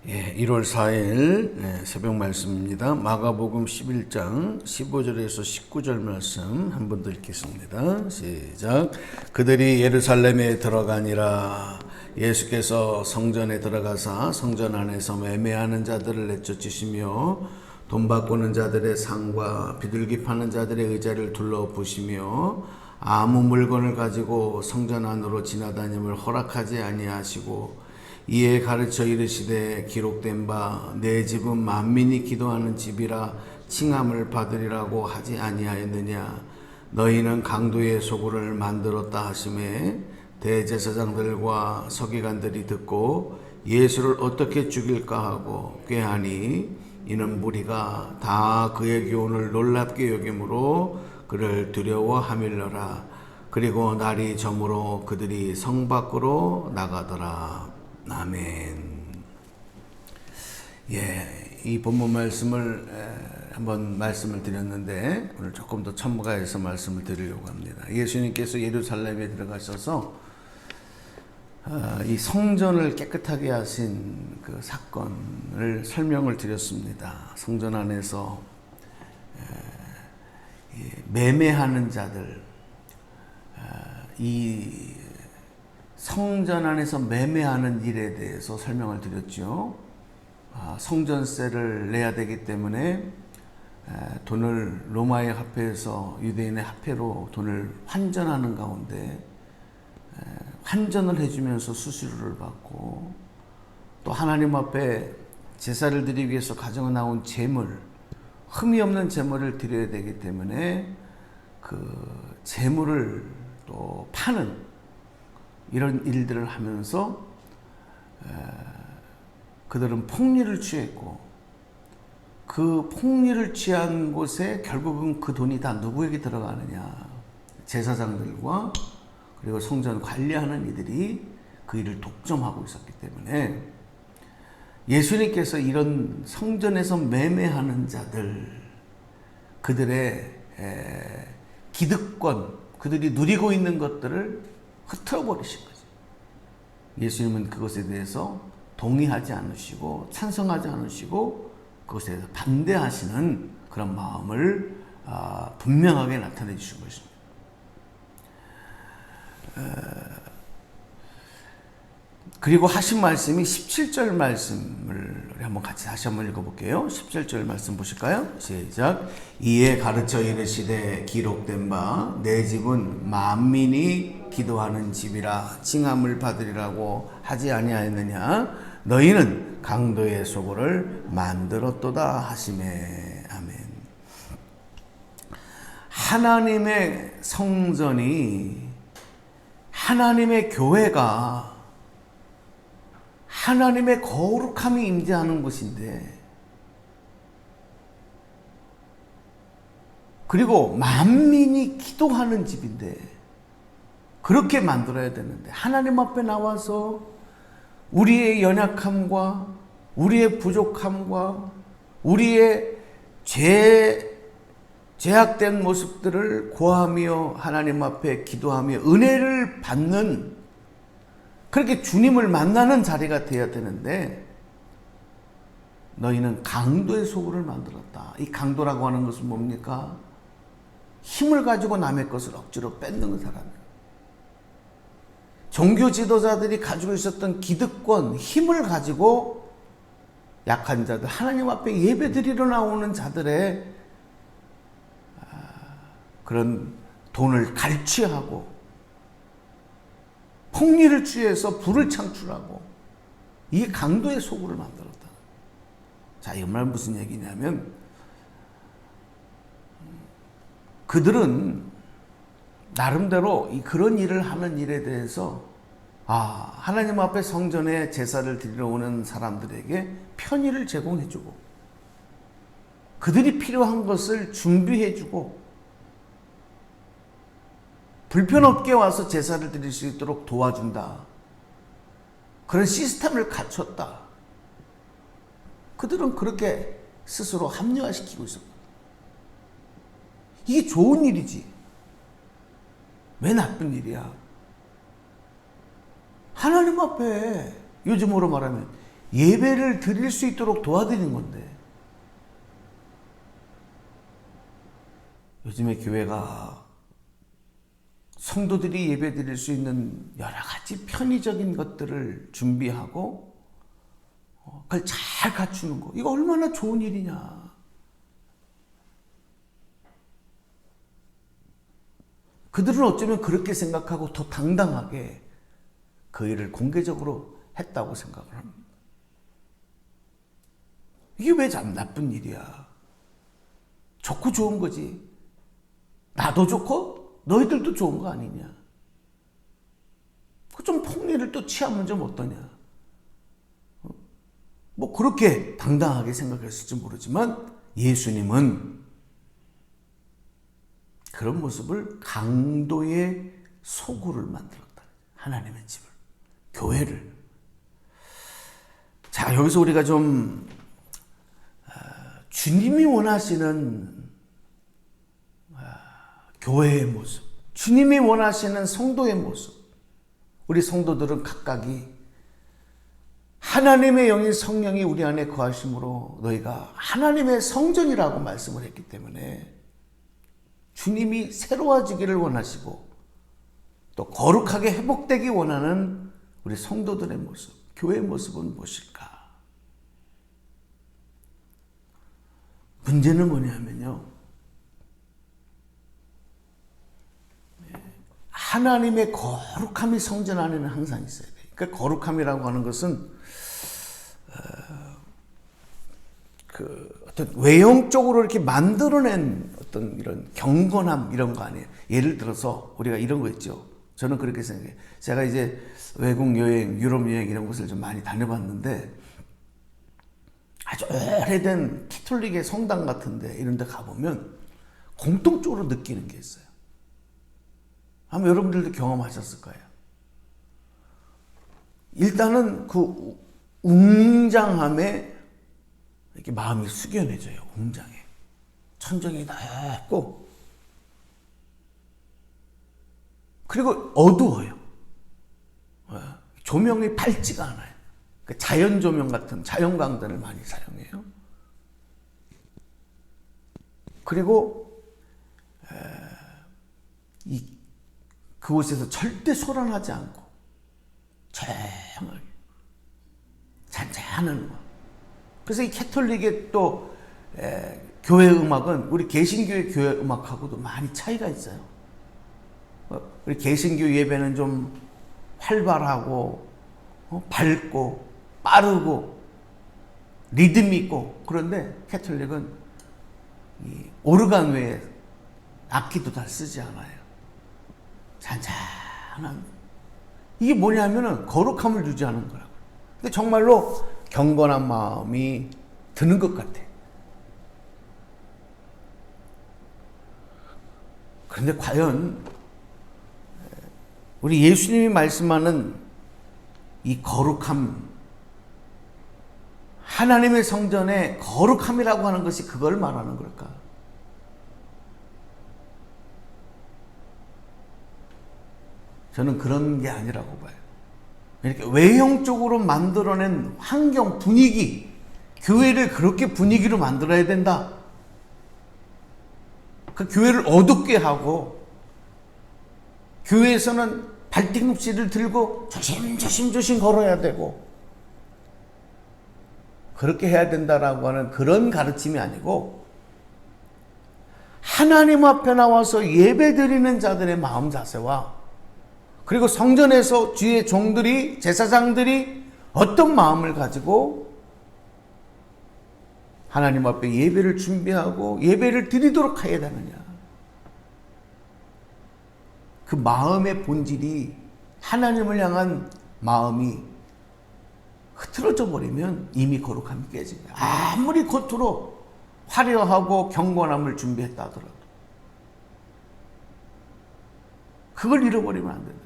1월 4일 새벽 말씀입니다. 마가복음 11장 15절에서 19절 말씀 한 번 더 읽겠습니다. 시작. 그들이 예루살렘에 들어가니라. 예수께서 성전에 들어가사 성전 안에서 매매하는 자들을 내쫓으시며 돈 바꾸는 자들의 상과 비둘기 파는 자들의 의자를 둘러보시며 아무 물건을 가지고 성전 안으로 지나다님을 허락하지 아니하시고 이에 가르쳐 이르시되 기록된 바 내 집은 만민이 기도하는 집이라 칭함을 받으리라고 하지 아니하였느냐. 너희는 강도의 소굴을 만들었다 하시매 대제사장들과 서기관들이 듣고 예수를 어떻게 죽일까 하고 꾀하니 이는 무리가 다 그의 교훈을 놀랍게 여김으로 그를 두려워하밀러라. 그리고 날이 저물어 그들이 성 밖으로 나가더라. 아멘. 이 본문 말씀을 한번 말씀을 드렸는데 오늘 조금 더 첨가해서 말씀을 드리려고 합니다. 예수님께서 예루살렘에 들어가셔서 이 성전을 깨끗하게 하신 그 사건을 설명을 드렸습니다. 성전 안에서 매매하는 자들, 이 성전 안에서 매매하는 일에 대해서 설명을 드렸죠. 성전세를 내야 되기 때문에 돈을 로마의 화폐에서 유대인의 화폐로 돈을 환전하는 가운데 환전을 해주면서 수수료를 받고 또 하나님 앞에 제사를 드리기 위해서 가져 나온 재물, 흠이 없는 재물을 드려야 되기 때문에 그 재물을 또 파는 이런 일들을 하면서 그들은 폭리를 취했고 그 폭리를 취한 곳에 결국은 그 돈이 다 누구에게 들어가느냐. 제사장들과 그리고 성전 관리하는 이들이 그 일을 독점하고 있었기 때문에 예수님께서 이런 성전에서 매매하는 자들, 그들의 기득권, 그들이 누리고 있는 것들을 흐트러버리신 거죠. 예수님은 그것에 대해서 동의하지 않으시고 찬성하지 않으시고 그것에 대해서 반대하시는 그런 마음을 분명하게 나타내 주신 것입니다. 그리고 하신 말씀이 17절 말씀을 우리 한번 같이 다시 한번 읽어볼게요. 17절 말씀 보실까요? 시작. 이에 가르쳐 이르시되 기록된 바 내 집은 만민이 기도하는 집이라 칭함을 받으리라고 하지 아니하였느냐. 너희는 강도의 소굴을 만들었도다 하시매. 아멘. 하나님의 성전이, 하나님의 교회가 하나님의 거룩함이 임재하는 곳인데, 그리고 만민이 기도하는 집인데 그렇게 만들어야 되는데 하나님 앞에 나와서 우리의 연약함과 우리의 부족함과 우리의 죄악된 모습들을 고하며 하나님 앞에 기도하며 은혜를 받는, 그렇게 주님을 만나는 자리가 되어야 되는데 너희는 강도의 소굴을 만들었다. 이 강도라고 하는 것은 뭡니까? 힘을 가지고 남의 것을 억지로 뺏는 사람이에요. 종교 지도자들이 가지고 있었던 기득권, 힘을 가지고 약한 자들, 하나님 앞에 예배드리러 나오는 자들의 그런 돈을 갈취하고 폭리를 취해서 불을 창출하고 이게 강도의 소굴을 만들었다. 자, 이 말 무슨 얘기냐면 그들은 나름대로 그런 일을 하는 일에 대해서 하나님 앞에 성전에 제사를 드리러 오는 사람들에게 편의를 제공해주고 그들이 필요한 것을 준비해주고 불편 없게 와서 제사를 드릴 수 있도록 도와준다. 그런 시스템을 갖췄다. 그들은 그렇게 스스로 합리화시키고 있었다. 이게 좋은 일이지. 왜 나쁜 일이야? 하나님 앞에 요즘으로 말하면 예배를 드릴 수 있도록 도와드리는 건데, 요즘에 교회가 성도들이 예배 드릴 수 있는 여러 가지 편의적인 것들을 준비하고 그걸 잘 갖추는 거, 이거 얼마나 좋은 일이냐. 그들은 어쩌면 그렇게 생각하고 더 당당하게 그 일을 공개적으로 했다고 생각을 합니다. 이게 왜 나쁜 일이야? 좋고 좋은 거지. 나도 좋고 너희들도 좋은 거 아니냐. 그 좀 폭리를 또 취하면 좀 어떠냐. 뭐 그렇게 당당하게 생각했을지 모르지만 예수님은 그런 모습을 강도의 소굴을 만들었다. 하나님의 집을, 교회를. 자, 여기서 우리가 좀 주님이 원하시는 교회의 모습, 주님이 원하시는 성도의 모습, 우리 성도들은 각각이 하나님의 영인 성령이 우리 안에 거하심으로 너희가 하나님의 성전이라고 말씀을 했기 때문에 주님이 새로워지기를 원하시고 또 거룩하게 회복되기 원하는 우리 성도들의 모습, 교회의 모습은 무엇일까? 문제는 뭐냐면요, 하나님의 거룩함이 성전 안에는 항상 있어야 돼요. 그러니까 거룩함이라고 하는 것은 어떤 외형적으로 이렇게 만들어낸 어떤 이런 경건함, 이런 거 아니에요. 예를 들어서 우리가 이런 거 있죠. 저는 그렇게 생각해요. 제가 이제 외국 여행, 유럽 여행 이런 곳을 좀 많이 다녀봤는데, 아주 오래된 캐톨릭의 성당 같은데 이런 데 가보면 공통적으로 느끼는 게 있어요. 아마 여러분들도 경험하셨을 거예요. 일단은 그 웅장함에 이렇게 마음이 숙연해져요. 웅장해. 천정이 낮고, 그리고 어두워요. 조명이 밝지가 않아요. 자연 조명 같은 자연광단을 많이 사용해요. 그리고 그곳에서 절대 소란하지 않고 조용하게 잔잔한 음악. 그래서 이 캐톨릭의 또 교회 음악은 우리 개신교의 교회 음악하고도 많이 차이가 있어요. 우리 개신교 예배는 좀 활발하고 밝고 빠르고 리듬 있고, 그런데 캐톨릭은 이 오르간 외에 악기도 다 쓰지 않아요. 잔잔한. 이게 뭐냐면은 거룩함을 유지하는 거라고. 근데 정말로 경건한 마음이 드는 것 같아. 그런데 과연 우리 예수님이 말씀하는 이 거룩함, 하나님의 성전의 거룩함이라고 하는 것이 그걸 말하는 걸까? 저는 그런 게 아니라고 봐요. 이렇게 외형적으로 만들어낸 환경, 분위기, 교회를 그렇게 분위기로 만들어야 된다. 그 교회를 어둡게 하고, 교회에서는 발뒤꿈치를 들고 조심 걸어야 되고, 그렇게 해야 된다라고 하는 그런 가르침이 아니고, 하나님 앞에 나와서 예배 드리는 자들의 마음 자세와, 그리고 성전에서 주의 종들이, 제사장들이 어떤 마음을 가지고 하나님 앞에 예배를 준비하고 예배를 드리도록 해야 되느냐. 그 마음의 본질이, 하나님을 향한 마음이 흐트러져 버리면 이미 거룩함이 깨집니다. 아무리 겉으로 화려하고 경건함을 준비했다 하더라도 그걸 잃어버리면 안 된다.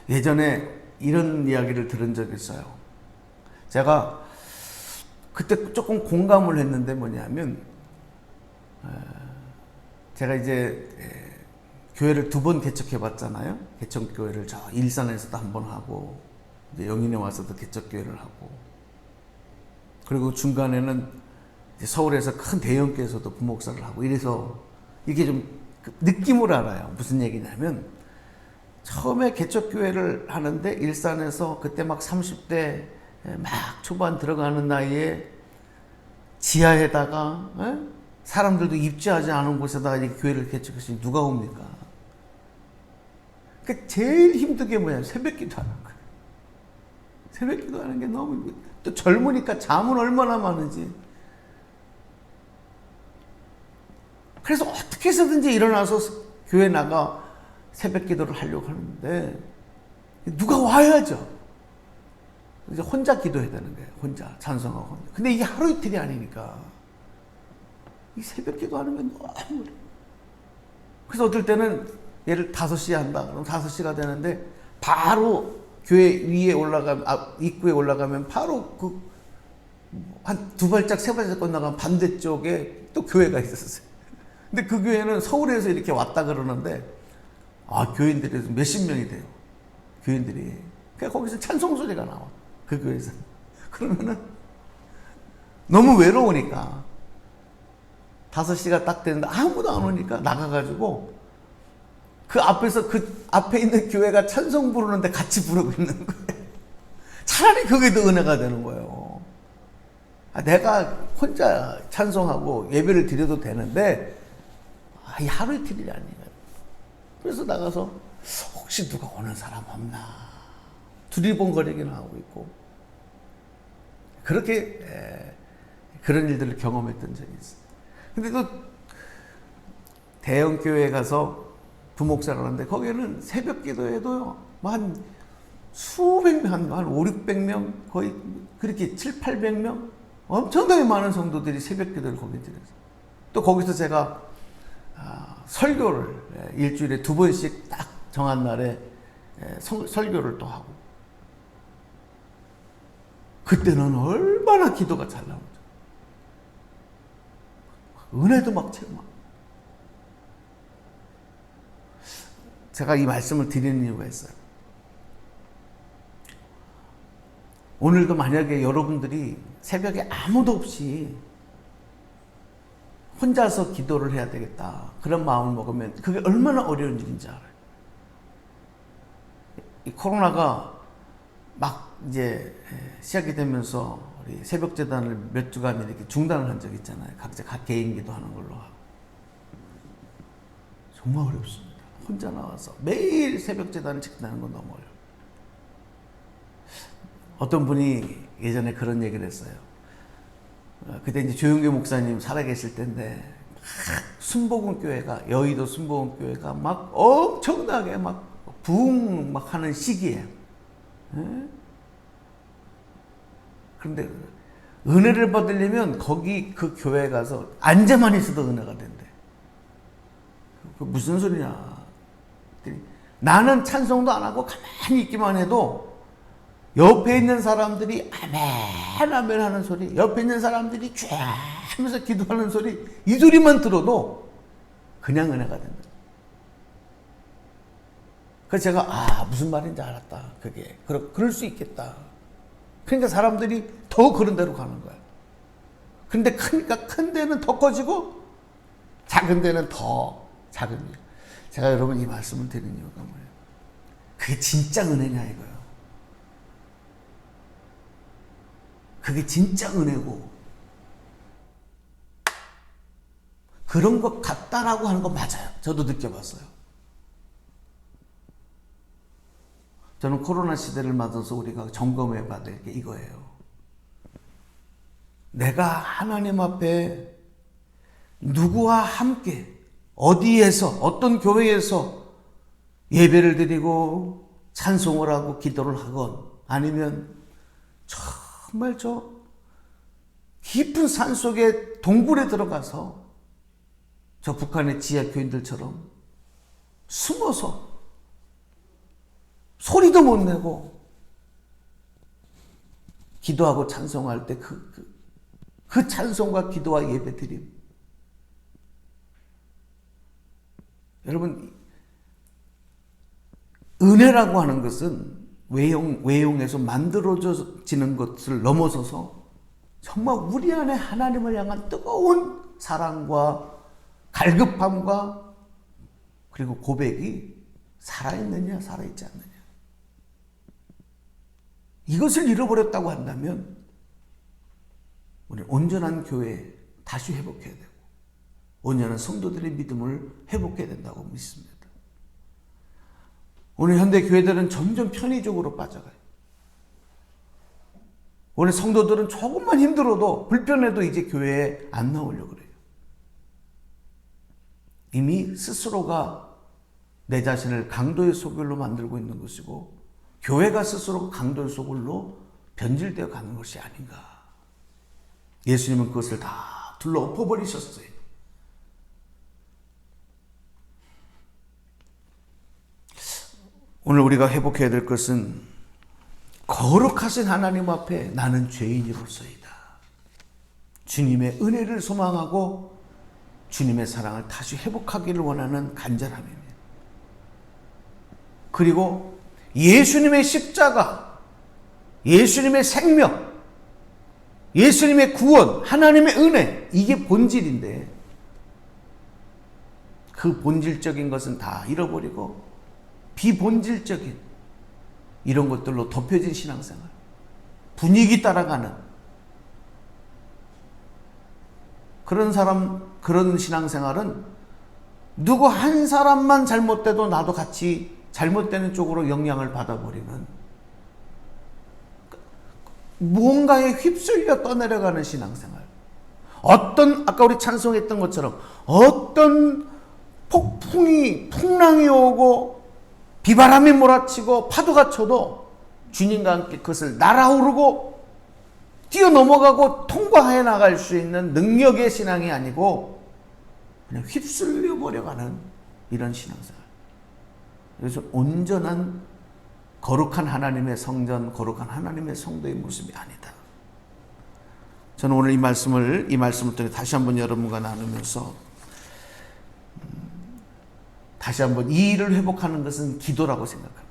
예전에 이런 이야기를 들은 적이 있어요. 제가 그때 조금 공감을 했는데, 뭐냐면 제가 이제 교회를 2번 개척해 봤잖아요. 개척교회를 저 일산에서도 1번 하고 이제 영인에 와서도 개척교회를 하고, 그리고 중간에는 이제 서울에서 큰 대형교회에서도 부목사를 하고, 이래서 이게 좀 느낌을 알아요. 무슨 얘기냐면, 처음에 개척교회를 하는데 일산에서 그때 막 30대 막 초반 들어가는 나이에 지하에다가 사람들도 입지하지 않은 곳에다가 이 교회를 개척했으니 누가 옵니까? 그러니까 제일 힘든 게 뭐냐? 새벽기도 하는 거예요. 새벽기도 하는 게 너무, 또 젊으니까 잠은 얼마나 많은지. 그래서 어떻게 해서든지 일어나서 교회 나가 새벽기도를 하려고 하는데 누가 와야죠. 이제 혼자 기도해야 되는 거예요. 혼자 찬송하고 혼자. 근데 이게 하루 이틀이 아니니까 이 새벽기도 하는 게 너무. 그래서 어떨 때는 예를 5시에 한다. 그럼 5시가 되는데 바로 교회 위에 올라가면, 입구에 올라가면 바로 한 2발짝 3발짝 건너가면 반대쪽에 또 교회가 있었어요. 근데 그 교회는 서울에서 이렇게 왔다 그러는데 교인들이 몇십 명이 돼요. 교인들이. 그러니까 거기서 찬송 소리가 나와. 그 교회에서. 그러면은 너무 외로우니까 5시가 딱 되는데 아무도 안 오니까 나가가지고 그 앞에서 그 앞에 있는 교회가 찬송 부르는데 같이 부르고 있는 거예요. 차라리 그게 더 은혜가 되는 거예요. 내가 혼자 찬송하고 예배를 드려도 되는데 이 하루 이틀이 아니에요. 그래서 나가서 혹시 누가 오는 사람 없나 두리번거리기는 하고 있고, 그렇게 그런 일들을 경험했던 적이 있어요. 근데 또 대형 교회에 가서 부목사를 하는데 거기는 새벽 기도에도요 한 수백 명, 한 5, 600명, 거의 그렇게 7, 800명 엄청나게 많은 성도들이 새벽 기도를 거기 드렸어요. 또 거기서 제가 설교를 일주일에 2번씩 딱 정한 날에 설교를 또 하고, 그때는 얼마나 기도가 잘 나오죠. 은혜도 막 체험하고. 제가 이 말씀을 드리는 이유가 있어요. 오늘도 만약에 여러분들이 새벽에 아무도 없이 혼자서 기도를 해야 되겠다, 그런 마음을 먹으면 그게 얼마나 어려운 일인지 알아요. 이 코로나가 막 이제 시작이 되면서 우리 새벽재단을 몇 주간 이렇게 중단을 한 적이 있잖아요. 각자 각 개인 기도하는 걸로 하고. 정말 어렵습니다. 혼자 나와서 매일 새벽재단을 지킨다는 건 너무 어려워요. 어떤 분이 예전에 그런 얘기를 했어요. 그때 이제 조용규 목사님 살아계실 때인데, 순복음 교회가, 여의도 순복음 교회가 막 엄청나게 막 부흥 막 하는 시기에, 그런데 은혜를 받으려면 거기 그 교회에 가서 앉아만 있어도 은혜가 된대. 그 무슨 소리냐? 나는 찬송도 안 하고 가만히 있기만 해도 옆에 있는 사람들이 아멘 아멘 하는 소리, 옆에 있는 사람들이 쫙 하면서 기도하는 소리, 이 소리만 들어도 그냥 은혜가 된다. 그래서 제가 무슨 말인지 알았다. 그게 그럴 수 있겠다. 그러니까 사람들이 더 그런 데로 가는 거야. 그런데 크니까 큰 데는 더 커지고 작은 데는 더 작은 일. 제가 여러분 이 말씀을 드리는 이유가 뭐예요? 그게 진짜 은혜냐 이거예요. 그게 진짜 은혜고 그런 것 같다라고 하는 거 맞아요. 저도 느껴봤어요. 저는 코로나 시대를 맞아서 우리가 점검해 봐야 될 게 이거예요. 내가 하나님 앞에 누구와 함께 어디에서 어떤 교회에서 예배를 드리고 찬송을 하고 기도를 하건, 아니면 정말 저 깊은 산속에 동굴에 들어가서 저 북한의 지하 교인들처럼 숨어서 소리도 못 내고 기도하고 찬송할 때 그 찬송과 기도와 예배 드림. 여러분, 은혜라고 하는 것은 외형에서 만들어지는 것을 넘어서서 정말 우리 안에 하나님을 향한 뜨거운 사랑과 갈급함과 그리고 고백이 살아있느냐 살아있지 않느냐, 이것을 잃어버렸다고 한다면 우리 온전한 교회 다시 회복해야 되고 온전한 성도들의 믿음을 회복해야 된다고 믿습니다. 오늘 현대 교회들은 점점 편의적으로 빠져가요. 오늘 성도들은 조금만 힘들어도 불편해도 이제 교회에 안 나오려고 그래요. 이미 스스로가 내 자신을 강도의 소굴로 만들고 있는 것이고 교회가 스스로 강도의 소굴로 변질되어 가는 것이 아닌가. 예수님은 그것을 다 둘러 엎어버리셨어요. 오늘 우리가 회복해야 될 것은 거룩하신 하나님 앞에 나는 죄인으로서이다. 주님의 은혜를 소망하고 주님의 사랑을 다시 회복하기를 원하는 간절함입니다. 그리고 예수님의 십자가, 예수님의 생명, 예수님의 구원, 하나님의 은혜, 이게 본질인데 그 본질적인 것은 다 잃어버리고 비본질적인 이런 것들로 덮여진 신앙생활, 분위기 따라가는 그런 신앙생활은 누구 한 사람만 잘못돼도 나도 같이 잘못되는 쪽으로 영향을 받아버리는, 무언가에 휩쓸려 떠내려가는 신앙생활. 아까 우리 찬송했던 것처럼 어떤 풍랑이 오고 비바람이 몰아치고 파도가 쳐도 주님과 함께 그것을 날아오르고 뛰어넘어가고 통과해 나갈 수 있는 능력의 신앙이 아니고 그냥 휩쓸려 버려가는 이런 신앙생활. 그래서 온전한 거룩한 하나님의 성전, 거룩한 하나님의 성도의 모습이 아니다. 저는 오늘 이 말씀을 통해 다시 한번 여러분과 나누면서 다시 한번 이 일을 회복하는 것은 기도라고 생각합니다.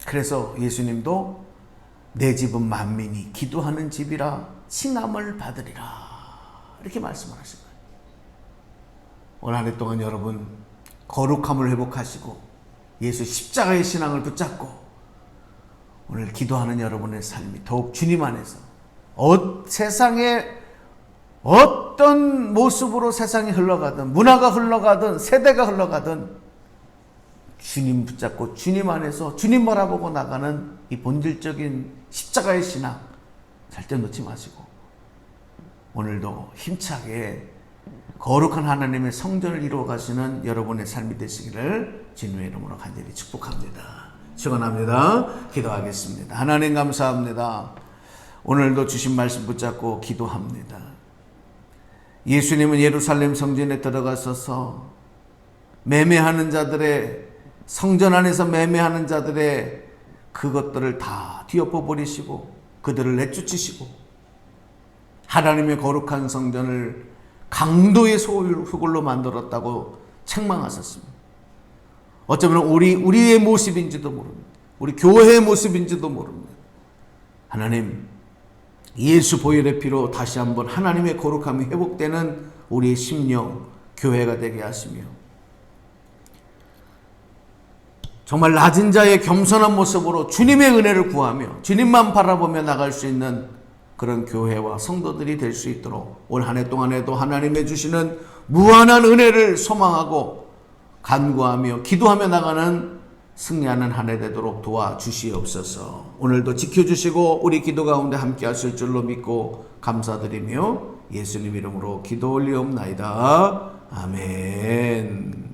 그래서 예수님도 내 집은 만민이 기도하는 집이라 칭함을 받으리라 이렇게 말씀을 하신 거예요. 오늘 한 해 동안 여러분 거룩함을 회복하시고 예수 십자가의 신앙을 붙잡고 오늘 기도하는 여러분의 삶이 더욱 주님 안에서 세상에 어떤 모습으로 세상이 흘러가든 문화가 흘러가든 세대가 흘러가든 주님 붙잡고 주님 안에서 주님 바라보고 나가는 이 본질적인 십자가의 신앙 절대 놓지 마시고 오늘도 힘차게 거룩한 하나님의 성전을 이루어 가시는 여러분의 삶이 되시기를 주님의 이름으로 간절히 축복합니다. 축원합니다. 기도하겠습니다. 하나님 감사합니다. 오늘도 주신 말씀 붙잡고 기도합니다. 예수님은 예루살렘 성전에 들어가셔서 매매하는 자들의 성전 안에서 매매하는 자들의 그것들을 다 뒤엎어 버리시고 그들을 내쫓으시고 하나님의 거룩한 성전을 강도의 소굴로 만들었다고 책망하셨습니다. 어쩌면 우리의 모습인지도 모릅니다. 우리 교회의 모습인지도 모릅니다. 하나님, 예수 보혈의 피로 다시 한번 하나님의 거룩함이 회복되는 우리의 심령, 교회가 되게 하시며 정말 낮은 자의 겸손한 모습으로 주님의 은혜를 구하며 주님만 바라보며 나갈 수 있는 그런 교회와 성도들이 될 수 있도록 올 한 해 동안에도 하나님의 주시는 무한한 은혜를 소망하고 간구하며 기도하며 나가는 승리하는 한 해 되도록 도와주시옵소서. 오늘도 지켜주시고 우리 기도 가운데 함께 하실 줄로 믿고 감사드리며 예수님 이름으로 기도 올리옵나이다. 아멘.